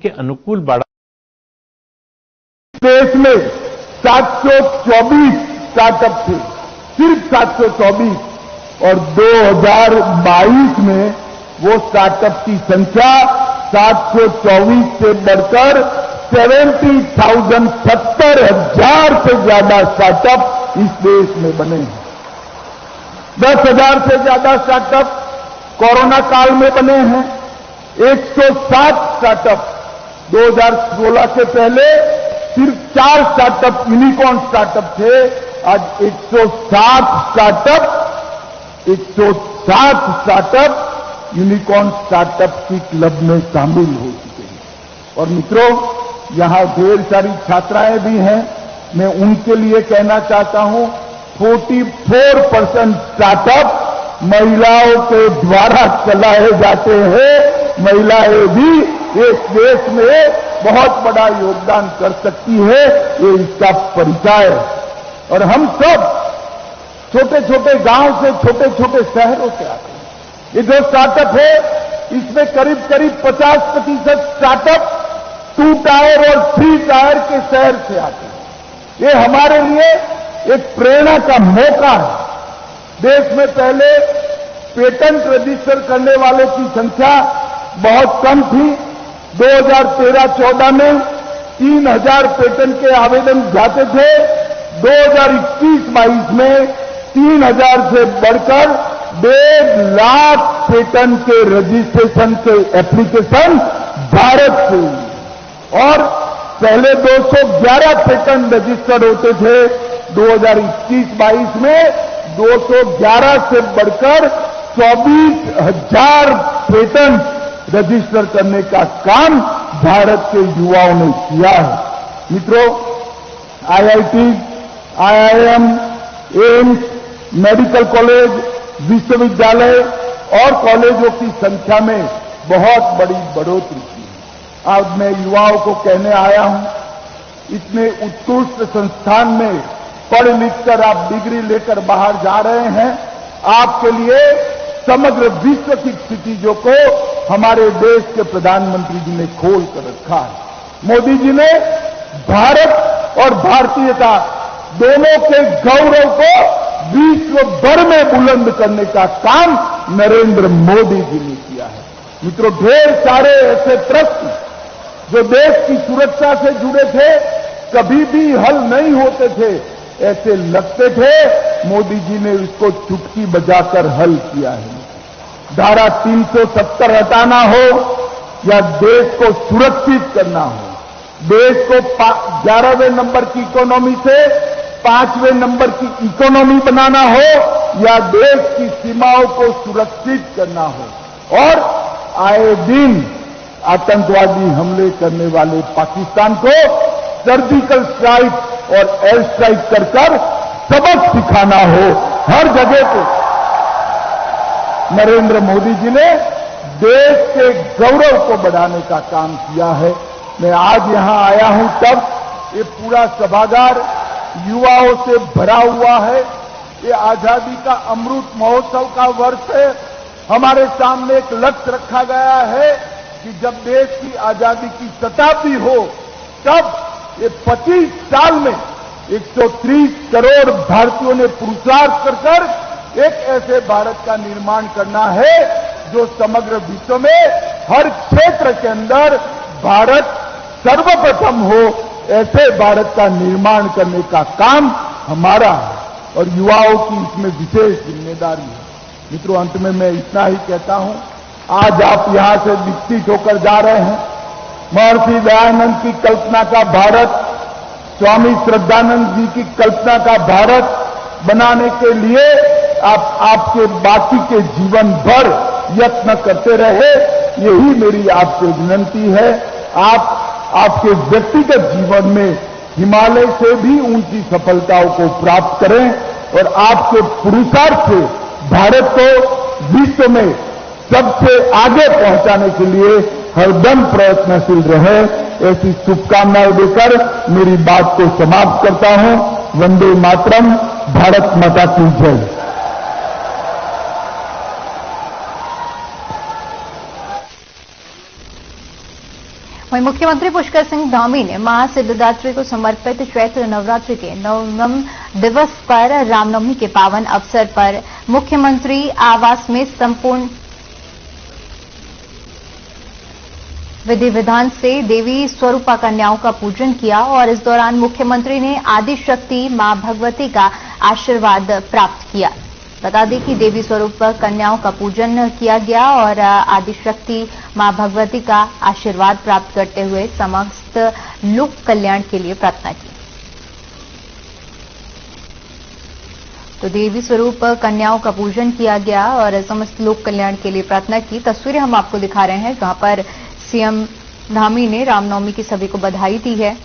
के अनुकूल बढ़ा। देश में 724 स्टार्टअप थे, सिर्फ 724, और 2022 में वो स्टार्टअप की संख्या 724 से बढ़कर 70,000 से ज्यादा स्टार्टअप इस देश में बने हैं। 10,000 से ज्यादा स्टार्टअप कोरोना काल में बने हैं। 107 स्टार्टअप 2016 से पहले सिर्फ 4 स्टार्टअप यूनिकॉर्न स्टार्टअप थे, आज 107 स्टार्टअप यूनिकॉर्न स्टार्टअप की क्लब में शामिल हो चुके हैं। और मित्रों, यहां ढेर सारी छात्राएं भी हैं, मैं उनके लिए कहना चाहता हूं 44% स्टार्टअप महिलाओं के द्वारा चलाए जाते हैं। महिलाएं भी इस देश में बहुत बड़ा योगदान कर सकती है, ये इसका परिचय है। और हम सब छोटे छोटे गांव से, छोटे छोटे शहरों से आते हैं। ये जो स्टार्टअप है, इसमें करीब करीब 50% स्टार्टअप 2 टायर और 3 टायर के शहर से आते हैं। ये हमारे लिए एक प्रेरणा का मौका है। देश में पहले पेटेंट रजिस्टर करने वालों की संख्या बहुत कम थी। 2013-14 में 3,000 पेटेंट के आवेदन जाते थे। 2021-22 में 3,000 से बढ़कर 1.5 लाख पेटेंट के रजिस्ट्रेशन के एप्लीकेशन भारत से हुई। और पहले 211 पेटेंट रजिस्टर्ड होते थे। 2021-22 में 211 से बढ़कर 24,000 पेटेंट रजिस्टर करने का काम भारत के युवाओं ने किया है। मित्रों, IIT, IIM, AIIMS, medical college, विश्वविद्यालय और कॉलेजों की संख्या में बहुत बड़ी बढ़ोतरी की है। आज मैं युवाओं को कहने आया हूं, इतने उत्कृष्ट संस्थान में पढ़ लिख कर आप डिग्री लेकर बाहर जा रहे हैं। आपके लिए समग्र विश्व की क्षितिजों को हमारे देश के प्रधानमंत्री जी ने खोल कर रखा है। मोदी जी ने भारत और भारतीयता दोनों के गौरव को विश्व भर में बुलंद करने का काम नरेंद्र मोदी जी ने किया है। मित्रों, ढेर सारे ऐसे प्रश्न जो देश की सुरक्षा से जुड़े थे, कभी भी हल नहीं होते थे, ऐसे लगते थे, मोदी जी ने इसको चुटकी बजाकर हल किया है। धारा 370 हटाना हो या देश को सुरक्षित करना हो, देश को 11वें नंबर की इकोनॉमी से 5वें नंबर की इकोनॉमी बनाना हो या देश की सीमाओं को सुरक्षित करना हो, और आए दिन आतंकवादी हमले करने वाले पाकिस्तान को सर्जिकल स्ट्राइक और एयर स्ट्राइक कर सबक सिखाना हो, हर जगह पे नरेंद्र मोदी जी ने देश के गौरव को बढ़ाने का काम किया है। मैं आज यहां आया हूं तब ये पूरा सभागार युवाओं से भरा हुआ है। ये आजादी का अमृत महोत्सव का वर्ष है। हमारे सामने एक लक्ष्य रखा गया है कि जब देश की आजादी की शताब्दी हो, तब ये 25 साल में 130 करोड़ भारतीयों ने पुरुषार्थ कर एक ऐसे भारत का निर्माण करना है जो समग्र विश्व में हर क्षेत्र के अंदर भारत सर्वप्रथम हो। ऐसे भारत का निर्माण करने का काम हमारा है और युवाओं की इसमें विशेष जिम्मेदारी है। मित्रों, अंत में मैं इतना ही कहता हूं, आज आप यहां से विकसित होकर जा रहे हैं। महर्षि दयानंद की कल्पना का भारत, स्वामी श्रद्धानंद जी की कल्पना का भारत बनाने के लिए आप आपके बाकी के जीवन भर यत्न करते रहे, यही मेरी आपसे विनती है। आप आपके व्यक्तिगत जीवन में हिमालय से भी ऊंची सफलताओं को प्राप्त करें और आपके पुरुषार्थ से भारत को विश्व में सबसे आगे पहुंचाने के लिए हरदम प्रयत्नशील रहे, ऐसी शुभकामनाएं देकर मेरी बात को समाप्त करता हूं। वंदे मातरम। भारत माता की जय। वहीं मुख्यमंत्री पुष्कर सिंह धामी ने महासिद्धिदात्री को समर्पित चैत्र नवरात्रि के 9वें दिवस पर रामनवमी के पावन अवसर पर मुख्यमंत्री आवास में संपूर्ण विधि विधान से देवी स्वरूपा कन्याओं का पूजन किया और इस दौरान मुख्यमंत्री ने आदिशक्ति मां भगवती का आशीर्वाद प्राप्त किया। बता दें कि देवी स्वरूप कन्याओं का पूजन किया गया और आदिशक्ति मां भगवती का आशीर्वाद प्राप्त करते हुए समस्त लोक कल्याण के लिए प्रार्थना की। तो देवी स्वरूप कन्याओं का पूजन किया गया और समस्त लोक कल्याण के लिए प्रार्थना की। तस्वीरें हम आपको दिखा रहे हैं जहां पर सीएम धामी ने रामनवमी की सभी को बधाई दी है।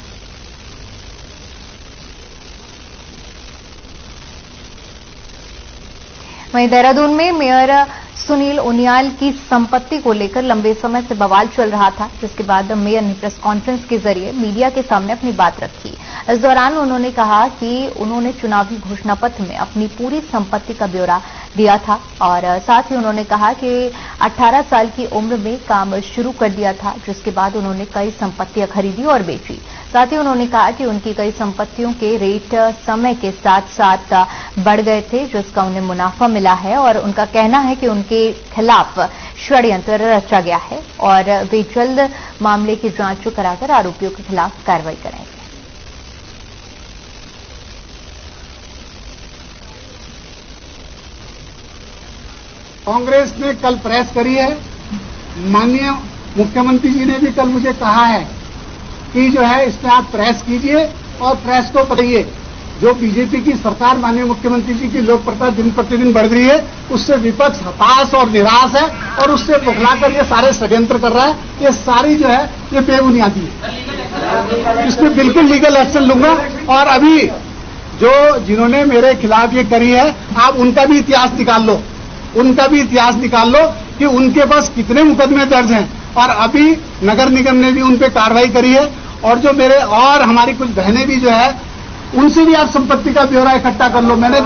वहीं देहरादून में मेयर सुनील उनियाल की संपत्ति को लेकर लंबे समय से बवाल चल रहा था, जिसके बाद मेयर ने प्रेस कॉन्फ्रेंस के जरिए मीडिया के सामने अपनी बात रखी। इस दौरान उन्होंने कहा कि उन्होंने चुनावी घोषणा पत्र में अपनी पूरी संपत्ति का ब्यौरा दिया था और साथ ही उन्होंने कहा कि 18 साल की उम्र में काम शुरू कर दिया था, जिसके बाद उन्होंने कई संपत्तियां खरीदी और बेची। साथ ही उन्होंने कहा कि उनकी कई संपत्तियों के रेट समय के साथ साथ बढ़ गए थे, जिसका उन्हें मुनाफा मिला है और उनका कहना है कि उनके खिलाफ षड्यंत्र रचा गया है और वे जल्द मामले की जांच कराकर आरोपियों के खिलाफ कार्रवाई करेंगे। कांग्रेस ने कल प्रेस करी है, माननीय मुख्यमंत्री जी ने भी कल मुझे कहा है कि जो है इसमें आप प्रेस कीजिए और प्रेस को बताइए जो बीजेपी की सरकार माननीय मुख्यमंत्री जी की लोकप्रियता दिन प्रतिदिन बढ़ रही है, उससे विपक्ष हताश और निराश है और उससे बुखलाकर ये सारे षड्यंत्र कर रहा है। ये सारी जो है ये बेबुनियादी है, इस पर बिल्कुल लीगल एक्शन लूंगा। और अभी जो जिन्होंने मेरे खिलाफ ये करी है, आप उनका भी इतिहास निकाल लो, उनका भी इतिहास निकाल लो कि उनके पास कितने मुकदमे दर्ज हैं और अभी नगर निगम ने भी उन पे कार्रवाई करी है। और जो मेरे और हमारी कुछ बहनें भी जो है उनसे भी आप संपत्ति का ब्यौरा इकट्ठा कर लो। मैंने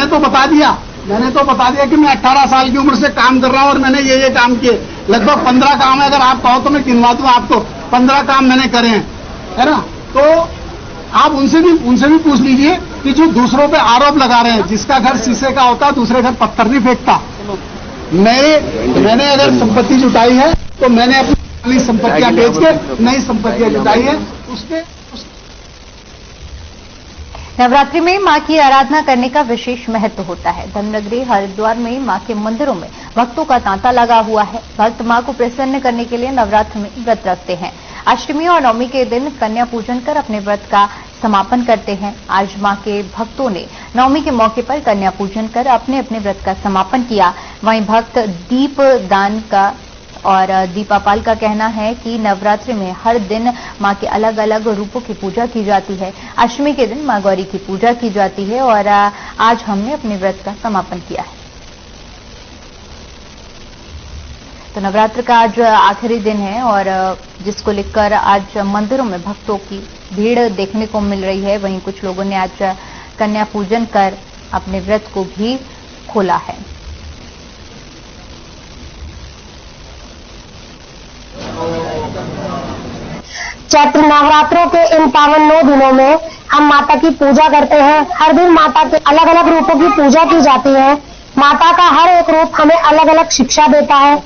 तो बता दिया कि मैं 18 साल की उम्र से काम कर रहा हूं और मैंने ये काम किए। लगभग 15 काम है, अगर आप कहो तो मैं गिनवा दूं आपको। 15 काम मैंने करे हैं, है ना। तो आप उनसे भी पूछ लीजिए कि जो दूसरों पे आरोप लगा रहे हैं, जिसका घर शीशे का होता दूसरे घर पत्थर नहीं फेंकता। मैंने अगर संपत्ति जुटाई है तो मैंने अपनी संपत्तियां बेच के नई संपत्तियां जुटाई है। उसके नवरात्रि में मां की आराधना करने का विशेष महत्व होता है। धर्मनगरी हरिद्वार में मां के मंदिरों में भक्तों का तांता लगा हुआ है। भक्त मां को प्रसन्न करने के लिए नवरात्र में व्रत रखते हैं। अष्टमी और नवमी के दिन कन्या पूजन कर अपने व्रत का समापन करते हैं। आज मां के भक्तों ने नवमी के मौके पर कन्या पूजन कर अपने अपने व्रत का समापन किया। वहीं भक्त दीप दान का और दीपापाल का कहना है कि नवरात्रि में हर दिन मां के अलग अलग रूपों की पूजा की जाती है। अष्टमी के दिन मां गौरी की पूजा की जाती है और आज हमने अपने व्रत का समापन किया है। तो नवरात्र का आज आखिरी दिन है और जिसको लेकर आज मंदिरों में भक्तों की भीड़ देखने को मिल रही है। वहीं कुछ लोगों ने आज कन्या पूजन कर अपने व्रत को भी खोला है। चैत्र नवरात्रों के इन पावन 9 दिनों में हम माता की पूजा करते हैं। हर दिन माता के अलग अलग रूपों की पूजा की जाती है। माता का हर एक रूप हमें अलग अलग शिक्षा देता है।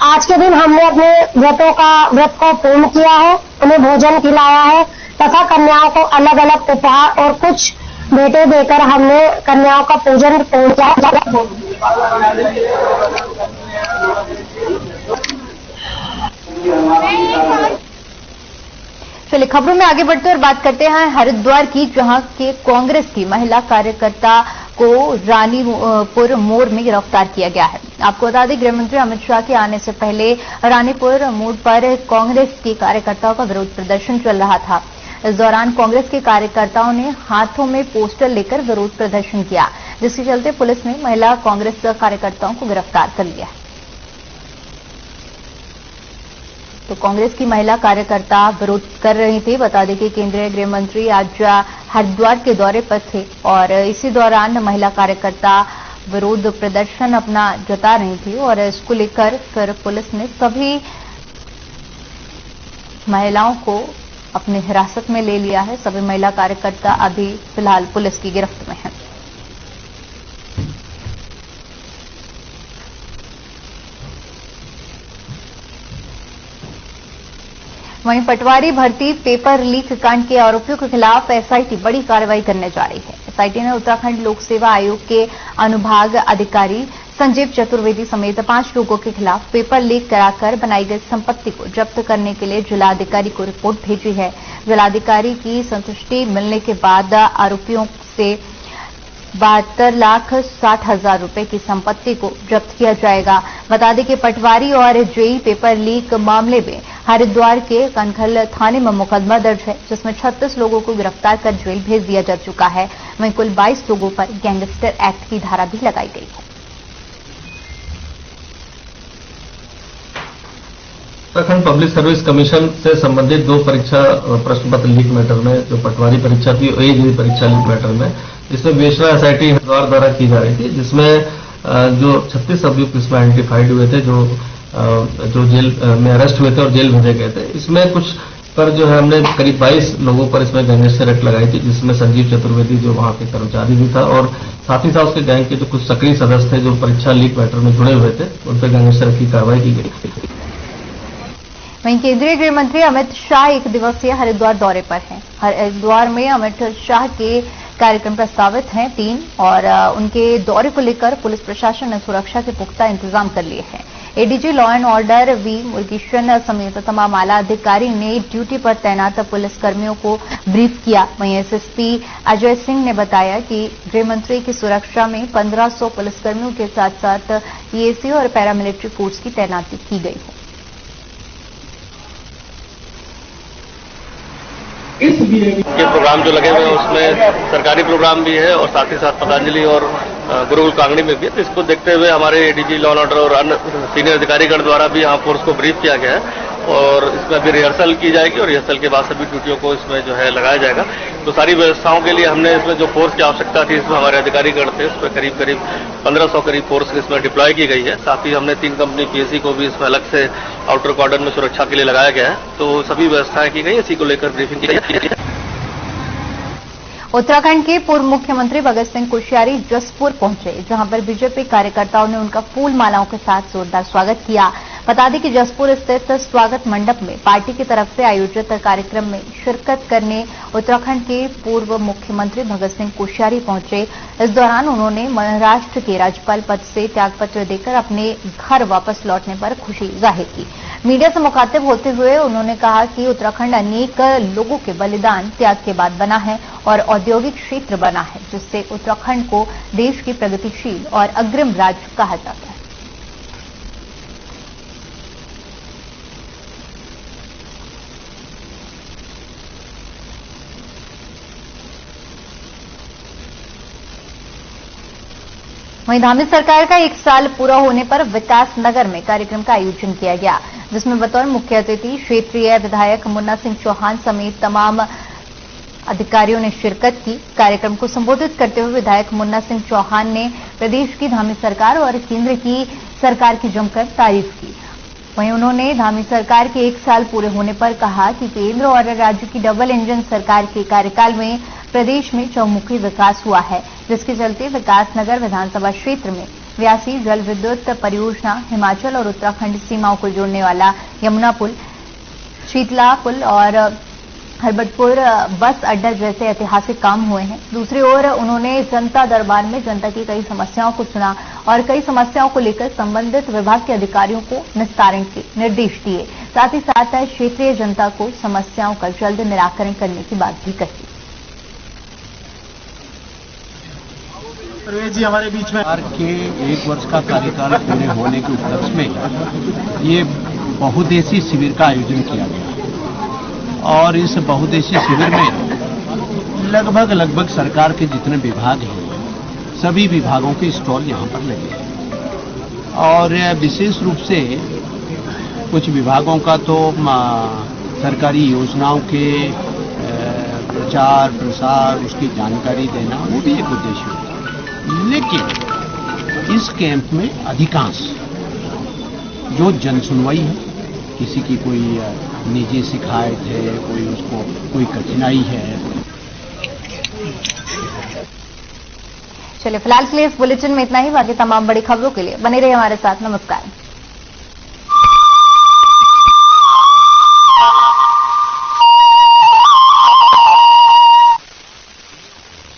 आज के दिन हमने अपने व्रत को पूर्ण किया है, उन्हें भोजन खिलाया है तथा कन्याओं को अलग अलग उपहार और कुछ भेंटें देकर हमने कन्याओं का पूजन पूर्ण किया। चलिए खबरों में आगे बढ़ते और बात करते हैं हरिद्वार की, जहां के कांग्रेस की महिला कार्यकर्ता को रानीपुर मोड़ में गिरफ्तार किया गया है। आपको बता दें गृह मंत्री अमित शाह के आने से पहले रानीपुर मोड़ पर कांग्रेस के कार्यकर्ताओं का विरोध प्रदर्शन चल रहा था। इस दौरान कांग्रेस के कार्यकर्ताओं ने हाथों में पोस्टर लेकर विरोध प्रदर्शन किया, जिसके चलते पुलिस ने महिला कांग्रेस कार्यकर्ताओं को गिरफ्तार कर लिया। तो कांग्रेस की महिला कार्यकर्ता विरोध कर रही थी। बता दें कि केंद्रीय गृह मंत्री आज हरिद्वार के दौरे पर थे और इसी दौरान महिला कार्यकर्ता विरोध प्रदर्शन अपना जता रही थी और इसको लेकर फिर पुलिस ने सभी महिलाओं को अपनी हिरासत में ले लिया है। सभी महिला कार्यकर्ता अभी फिलहाल पुलिस की गिरफ्त में हैं। वहीं पटवारी भर्ती पेपर लीक कांड के आरोपियों के खिलाफ एसआईटी बड़ी कार्रवाई करने जा रही है। एसआईटी ने उत्तराखंड लोक सेवा आयोग के अनुभाग अधिकारी संजीव चतुर्वेदी समेत 5 लोगों के खिलाफ पेपर लीक कराकर बनाई गई संपत्ति को जब्त करने के लिए जिलाधिकारी को रिपोर्ट भेजी है। जिलाधिकारी की संतुष्टि मिलने के बाद आरोपियों से 72,60,000 रुपए की संपत्ति को जब्त किया जाएगा। बता दें कि पटवारी और जेई पेपर लीक मामले में हरिद्वार के कनखल थाने में मुकदमा दर्ज है, जिसमें 36 लोगों को गिरफ्तार कर जेल भेज दिया जा चुका है। वहीं कुल 22 लोगों पर गैंगस्टर एक्ट की धारा भी लगाई गई है। उत्तराखंड पब्लिक सर्विस कमीशन से संबंधित 2 परीक्षा प्रश्न पत्र लीक मैटर में, जो पटवारी परीक्षा थी और जेई परीक्षा लीक मैटर में, इसमें बेशरा एसआईटी हरिद्वार द्वारा की जा रही थी, जिसमें जो 36 अभियुक्त इसमें आइडेंटिफाइड हुए थे, जो जेल में अरेस्ट हुए थे और जेल भेजे गए थे। इसमें कुछ पर जो है हमने करीब 22 लोगों पर इसमें गैंगस्टर एक्ट लगाई थी, जिसमें संजीव चतुर्वेदी जो वहां के कर्मचारी भी था और साथ ही साथ उसके गैंग के जो कुछ सक्रिय सदस्य थे जो परीक्षा लीक मैटर में जुड़े हुए थे, उन पर गैंगस्टर एक्ट की कार्रवाई की गई। वहीं केंद्रीय गृह मंत्री अमित शाह 1 दिवसीय हरिद्वार दौरे पर हैं। हरिद्वार में अमित शाह के कार्यक्रम प्रस्तावित हैं 3 और उनके दौरे को लेकर पुलिस प्रशासन ने सुरक्षा के पुख्ता इंतजाम कर लिए हैं। ADG law and order V Murugesan समेत तमाम आला अधिकारी ने ड्यूटी पर तैनात पुलिसकर्मियों को ब्रीफ किया। वहीं एसएसपी अजय सिंह ने बताया कि गृह मंत्री की सुरक्षा में 1500 पुलिसकर्मियों के साथ साथ ईएसी और पैरामिलिट्री फोर्स की तैनाती की गई है। के प्रोग्राम जो लगे हुए हैं उसमें सरकारी प्रोग्राम भी है और साथ ही साथ पतंजलि और गुरुकुल कांगड़ी में भी है। तो इसको देखते हुए हमारे एडीजी लॉ एंड ऑर्डर और अन्य सीनियर अधिकारीगण द्वारा भी यहाँ फोर्स को ब्रीफ किया गया है और इसमें अभी रिहर्सल की जाएगी और रिहर्सल के बाद सभी ड्यूटियों को इसमें जो है लगाया जाएगा। तो सारी व्यवस्थाओं के लिए हमने इसमें जो फोर्स की आवश्यकता थी, इसमें हमारे अधिकारीगण थे, उसमें करीब 1500 करीब फोर्स इसमें डिप्लॉय की गई है। साथ ही हमने 3 कंपनी पीएससी को भी इसमें अलग से आउटर कॉर्डन में सुरक्षा के लिए लगाया गया है। तो सभी व्यवस्थाएं की गई, इसी को लेकर ब्रीफिंग की गई है। उत्तराखंड के पूर्व मुख्यमंत्री भगत सिंह कोश्यारी जसपुर पहुंचे, जहां पर बीजेपी कार्यकर्ताओं ने उनका फूल मालाओं के साथ जोरदार स्वागत किया। बता दें कि जसपुर स्थित स्वागत मंडप में पार्टी की तरफ से आयोजित कार्यक्रम में शिरकत करने उत्तराखंड के पूर्व मुख्यमंत्री भगत सिंह कोश्यारी पहुंचे। इस दौरान उन्होंने महाराष्ट्र के राज्यपाल पद से त्यागपत्र देकर अपने घर वापस लौटने पर खुशी जाहिर की। मीडिया से मुखातिब होते हुए उन्होंने कहा कि उत्तराखंड अनेक लोगों के बलिदान त्याग के बाद बना है और औद्योगिक क्षेत्र बना है, जिससे उत्तराखंड को देश की प्रगतिशील और अग्रिम राज्य कहा जाता है। वहीं धामी सरकार का 1 साल पूरा होने पर विकास नगर में कार्यक्रम का आयोजन किया गया, जिसमें बतौर मुख्य अतिथि क्षेत्रीय विधायक मुन्ना सिंह चौहान समेत तमाम अधिकारियों ने शिरकत की। कार्यक्रम को संबोधित करते हुए विधायक मुन्ना सिंह चौहान ने प्रदेश की धामी सरकार और केंद्र की सरकार की जमकर तारीफ की। वहीं उन्होंने धामी सरकार के 1 साल पूरे होने पर कहा कि केंद्र और राज्य की डबल इंजन सरकार के कार्यकाल में प्रदेश में चौमुखी विकास हुआ है, जिसके चलते विकासनगर विधानसभा क्षेत्र में 82 जल विद्युत परियोजना, हिमाचल और उत्तराखंड सीमाओं को जोड़ने वाला यमुना पुल, शीतला पुल और हरबटपुर बस अड्डा जैसे ऐतिहासिक काम हुए हैं। दूसरी ओर उन्होंने जनता दरबार में जनता की कई समस्याओं को सुना और कई समस्याओं को लेकर संबंधित विभाग के अधिकारियों को निस्तारण के निर्देश दिए। साथ ही साथ क्षेत्रीय जनता को समस्याओं का जल्द निराकरण करने की बात भी कही। जी हमारे बीच में के 1 वर्ष का कार्यकाल पूरे होने के उपलक्ष्य में ये बहुउद्देशीय शिविर का आयोजन किया गया और इस बहुउद्देशीय शिविर में लगभग सरकार के जितने विभाग हैं सभी विभागों के स्टॉल यहाँ पर लगे हैं और विशेष रूप से कुछ विभागों का तो सरकारी योजनाओं के प्रचार प्रसार उसकी जानकारी देना वो भी एक उद्देश्य होता है। लेकिन इस कैंप में अधिकांश जो जनसुनवाई है, किसी की कोई निजी शिकायत है, कोई उसको कोई कठिनाई है। चलिए फिलहाल के लिए इस बुलेटिन में इतना ही। बाकी तमाम बड़ी खबरों के लिए बने रहिए हमारे साथ। नमस्कार।